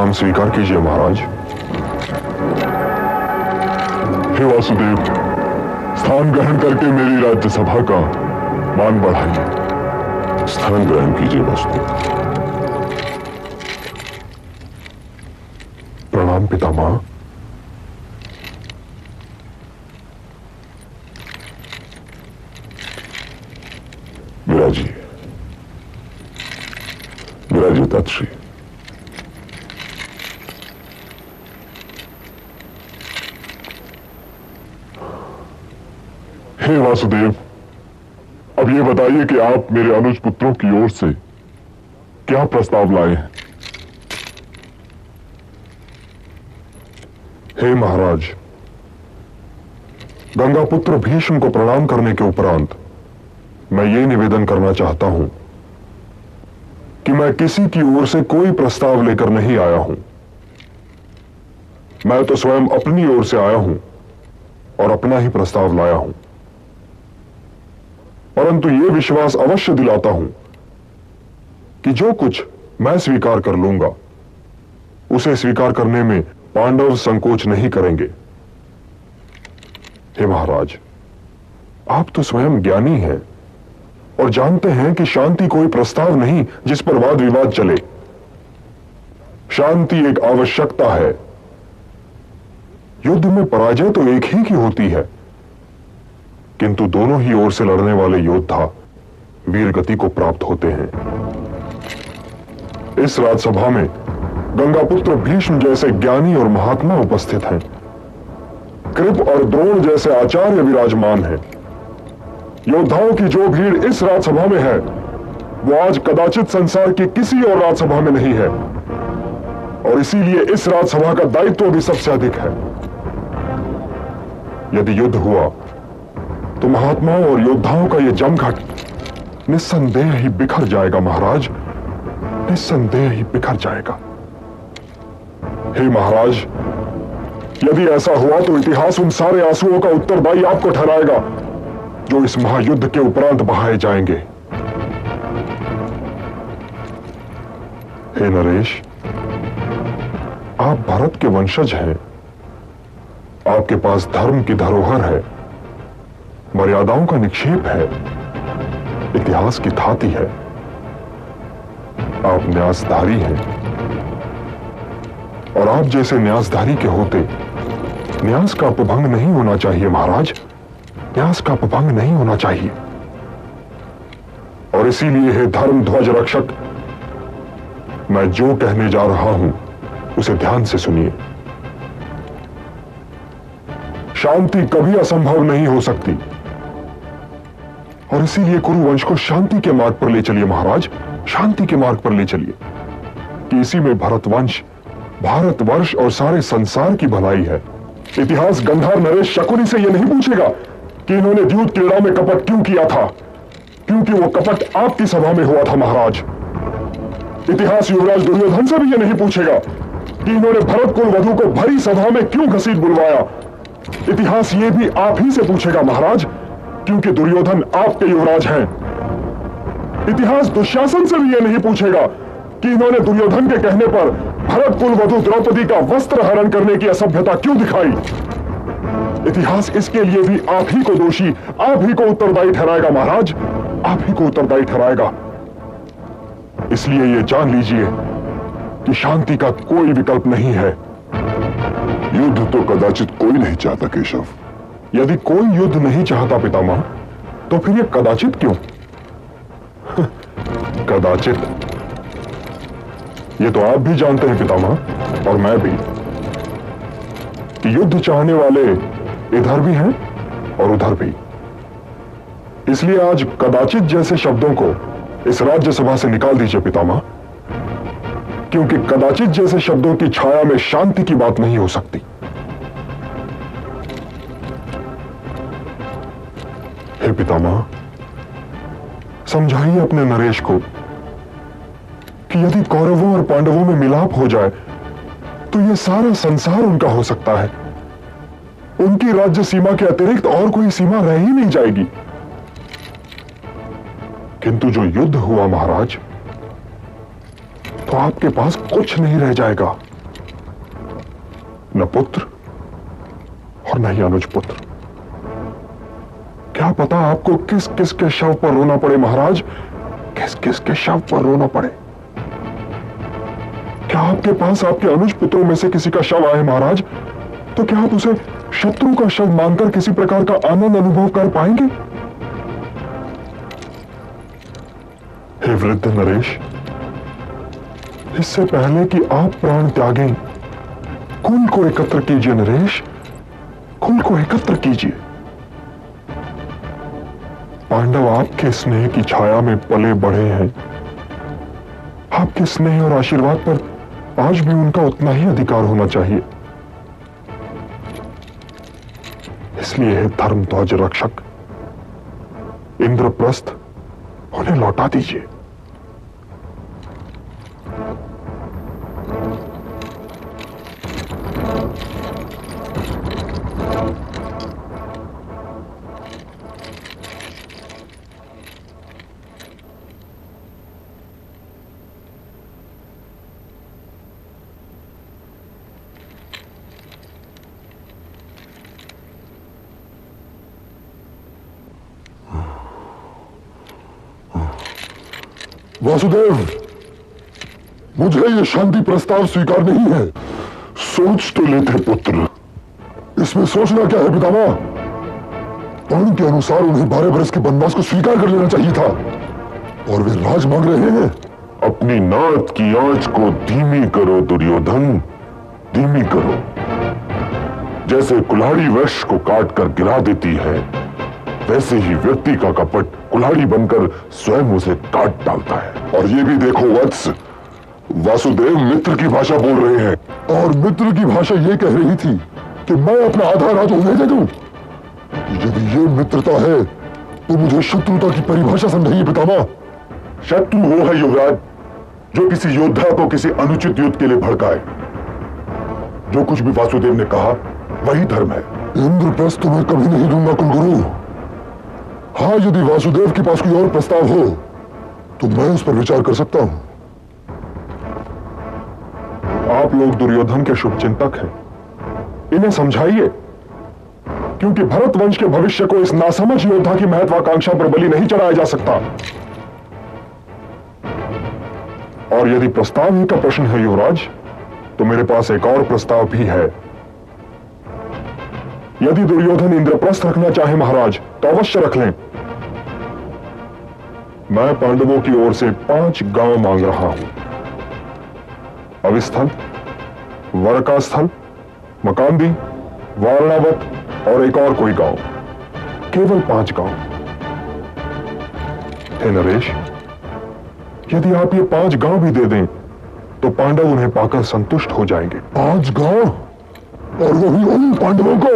प्रणाम स्वीकार कीजिए महाराज। हे वासुदेव, स्थान ग्रहण करके मेरी राज्यसभा का मान बढ़ाइए। स्थान ग्रहण कीजिए वासुदेव। प्रणाम पितामह। विराजिए, विराजिए तातश्री। हे वासुदेव, अब ये बताइए कि आप मेरे अनुज पुत्रों की ओर से क्या प्रस्ताव लाए हैं? हे महाराज, गंगापुत्र भीष्म को प्रणाम करने के उपरांत मैं ये निवेदन करना चाहता हूं कि मैं किसी की ओर से कोई प्रस्ताव लेकर नहीं आया हूं। मैं तो स्वयं अपनी ओर से आया हूं और अपना ही प्रस्ताव लाया हूं, परंतु यह विश्वास अवश्य दिलाता हूं कि जो कुछ मैं स्वीकार कर लूंगा उसे स्वीकार करने में पांडव संकोच नहीं करेंगे। हे महाराज, आप तो स्वयं ज्ञानी हैं और जानते हैं कि शांति कोई प्रस्ताव नहीं जिस पर वाद विवाद चले। शांति एक आवश्यकता है। युद्ध में पराजय तो एक ही की होती है, किंतु दोनों ही ओर से लड़ने वाले योद्धा वीर गति को प्राप्त होते हैं। इस राजसभा में गंगापुत्र भीष्म जैसे ज्ञानी और महात्मा उपस्थित हैं। कृप और द्रोण जैसे आचार्य विराजमान हैं। योद्धाओं की जो भीड़ इस राजसभा में है वो आज कदाचित संसार की किसी और राजसभा में नहीं है, और इसीलिए इस राजसभा का दायित्व भी सबसे अधिक है। यदि युद्ध हुआ तो महात्माओं और योद्धाओं का यह जमघट निस्संदेह ही बिखर जाएगा महाराज, निस्संदेह ही बिखर जाएगा। हे महाराज, यदि ऐसा हुआ तो इतिहास उन सारे आंसुओं का उत्तरदायी आपको ठहराएगा जो इस महायुद्ध के उपरांत बहाए जाएंगे। हे नरेश, आप भरत के वंशज हैं। आपके पास धर्म की धरोहर है, मर्यादाओं का निक्षेप है, इतिहास की थाती है। आप न्यासधारी हैं, और आप जैसे न्यासधारी के होते न्यास का अपभंग नहीं होना चाहिए महाराज, न्यास का अपभंग नहीं होना चाहिए। और इसीलिए हे धर्म ध्वज रक्षक, मैं जो कहने जा रहा हूं उसे ध्यान से सुनिए। शांति कभी असंभव नहीं हो सकती, और इसीलिए कुरुवंश को शांति के मार्ग पर ले चलिए महाराज, शांति के मार्ग पर ले चलिए कि इसी में भरतवंश, भारतवर्ष और सारे संसार की भलाई है। इतिहास गंधार नरेश शकुनी से यह नहीं पूछेगा कि इन्होंने द्यूत क्रीड़ा में कपट क्यों किया था, क्योंकि वो कपट आपकी सभा में हुआ था महाराज। इतिहास युवराज दुर्योधन से भी यह नहीं पूछेगा कि इन्होंने भरत कुल वधु को भरी सभा में क्यों घसीट बुलवाया। इतिहास ये भी आप ही से पूछेगा महाराज, क्योंकि दुर्योधन आपके युवराज हैं। इतिहास दुशासन से भी यह नहीं पूछेगा कि इन्होंने दुर्योधन के कहने पर भरत कुल वधु द्रौपदी का वस्त्र हरण करने की असभ्यता क्यों दिखाई। इतिहास इसके लिए भी आप ही को दोषी, आप ही को उत्तरदायी ठहराएगा महाराज, आप ही को उत्तरदायी ठहराएगा। इसलिए यह जान लीजिए कि शांति का कोई विकल्प नहीं है। युद्ध तो कदाचित कोई नहीं चाहता केशव। यदि कोई युद्ध नहीं चाहता पितामह, तो फिर यह कदाचित क्यों? कदाचित, ये तो आप भी जानते हैं पितामह, और मैं भी, कि युद्ध चाहने वाले इधर भी हैं और उधर भी। इसलिए आज कदाचित जैसे शब्दों को इस राज्यसभा से निकाल दीजिए पितामह, क्योंकि कदाचित जैसे शब्दों की छाया में शांति की बात नहीं हो सकती। हे पितामह, समझाइए अपने नरेश को कि यदि कौरवों और पांडवों में मिलाप हो जाए तो यह सारा संसार उनका हो सकता है। उनकी राज्य सीमा के अतिरिक्त और कोई सीमा रह ही नहीं जाएगी। किंतु जो युद्ध हुआ महाराज, तो आपके पास कुछ नहीं रह जाएगा, न पुत्र और न ही अनुज पुत्र। क्या पता आपको किस किस के शव पर रोना पड़े महाराज, किस किस के शव पर रोना पड़े। क्या आपके पास आपके अनुज पुत्रों में से किसी का शव आए महाराज, तो क्या आप उसे शत्रु का शव मानकर किसी प्रकार का आनंद अनुभव कर पाएंगे? हे वृद्ध नरेश, इससे पहले कि आप प्राण त्यागें, कुल को एकत्र कीजिए नरेश, कुल को एकत्र कीजिए। पांडव आपके स्नेह की छाया में पले बढ़े हैं। आपके स्नेह और आशीर्वाद पर आज भी उनका उतना ही अधिकार होना चाहिए। इसलिए हे धर्म ध्वज रक्षक, इंद्रप्रस्थ उन्हें लौटा दीजिए। वासुदेव, मुझे यह शांति प्रस्ताव स्वीकार नहीं है। सोच तो लेते पुत्र, इसमें सोचना क्या है पितामह? पर्ण के अनुसार उन्हें 12 बरस के वनवास को स्वीकार कर लेना चाहिए था, और वे राज मांग रहे हैं। अपनी नात की आंच को धीमी करो दुर्योधन, धीमी करो। जैसे कुल्हाड़ी वृक्ष को काटकर गिरा देती है, वैसे ही व्यक्ति का कपट कुल्हाड़ी बनकर स्वयं उसे काट डालता है। और ये भी देखो वत्स, वासुदेव मित्र की भाषा बोल रहे हैं, और मित्र की भाषा ये कह रही थी कि मैं अपना आधा राज उन्हें दे दूं। यदि ये मित्रता है तो मुझे शत्रुता की परिभाषा समझाइए पितामह। शत्रु वो है युवराज जो किसी योद्धा को किसी अनुचित युद्ध के लिए भड़काए। जो कुछ भी वासुदेव ने कहा वही धर्म है। इंद्रप्रस्थ मैं कभी नहीं दूंगा कुलगुरु। हाँ, यदि वासुदेव के पास कोई और प्रस्ताव हो तो मैं उस पर विचार कर सकता हूं। आप लोग दुर्योधन के शुभचिंतक हैं, इन्हें समझाइए, क्योंकि भरत वंश के भविष्य को इस नासमझ योद्धा की महत्वाकांक्षा पर बलि नहीं चढ़ाया जा सकता। और यदि प्रस्ताव ही का प्रश्न है युवराज, तो मेरे पास एक और प्रस्ताव भी है। यदि दुर्योधन इंद्रप्रस्थ रखना चाहे महाराज, तो अवश्य रख लें। मैं पांडवों की ओर से 5 गांव मांग रहा हूं। अविस्थल, वरकास्थल, मकांदी, वारणावत और एक और कोई गांव। केवल 5 गांव। हे नरेश, यदि आप ये 5 गांव भी दे दें तो पांडव उन्हें पाकर संतुष्ट हो जाएंगे। 5 गांव, और वो भी उन पांडवों को?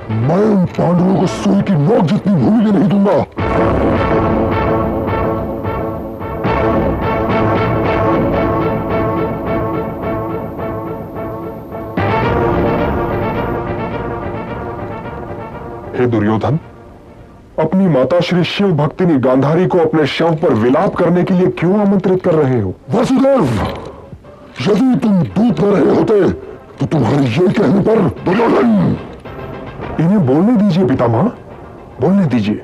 मैं उन पांडवों को सुई की नोक जितनी भूमि भी नहीं दूंगा। हे दुर्योधन, अपनी माता श्री शिव भक्तिनी गांधारी को अपने शव पर विलाप करने के लिए क्यों आमंत्रित कर रहे हो? वासुदेव, यदि तुम दूत न रहे होते तो तुम्हारे ये कहने पर दुर्योधन। इन्हें बोलने दीजिए पितामह, बोलने दीजिए।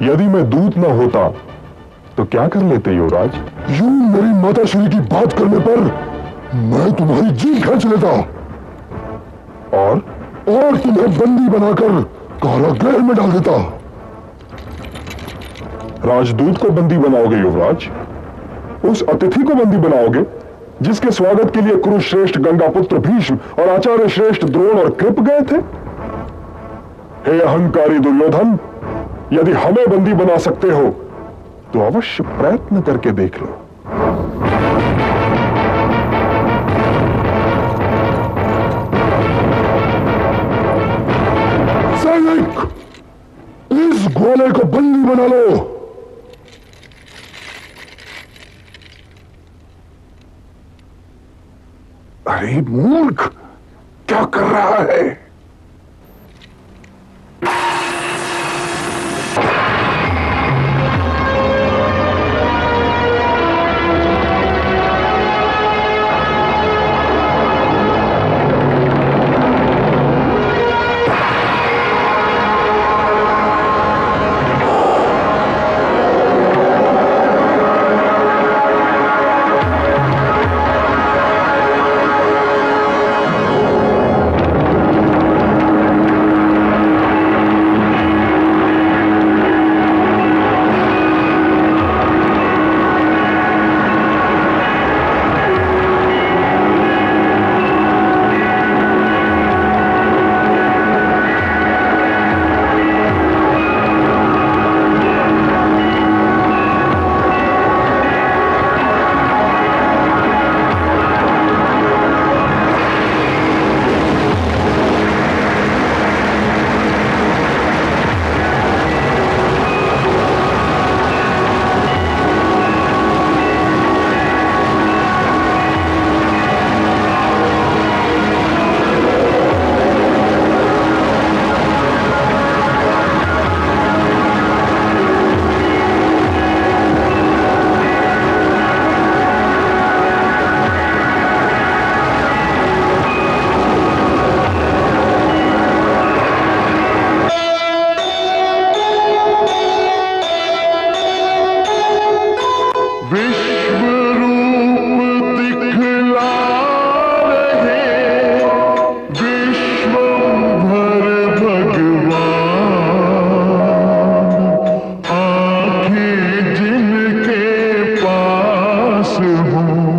यदि मैं दूत न होता तो क्या कर लेते युवराज? यूं मेरी माता श्री की बात करने पर मैं तुम्हारी जीभ खींच लेता, और तुम्हें बंदी बनाकर कारागृह में डाल देता। राजदूत को बंदी बनाओगे युवराज? उस अतिथि को बंदी बनाओगे जिसके स्वागत के लिए कुरुश्रेष्ठ गंगापुत्र भीष्म और आचार्य श्रेष्ठ द्रोण और कृप गए थे? हे अहंकारी दुर्योधन, यदि हमें बंदी बना सकते हो तो अवश्य प्रयत्न करके देख लो। सैनिक, इस ग्वाले को बंदी बना लो। अरे मूर्ख, क्या कर रहा है? हूँ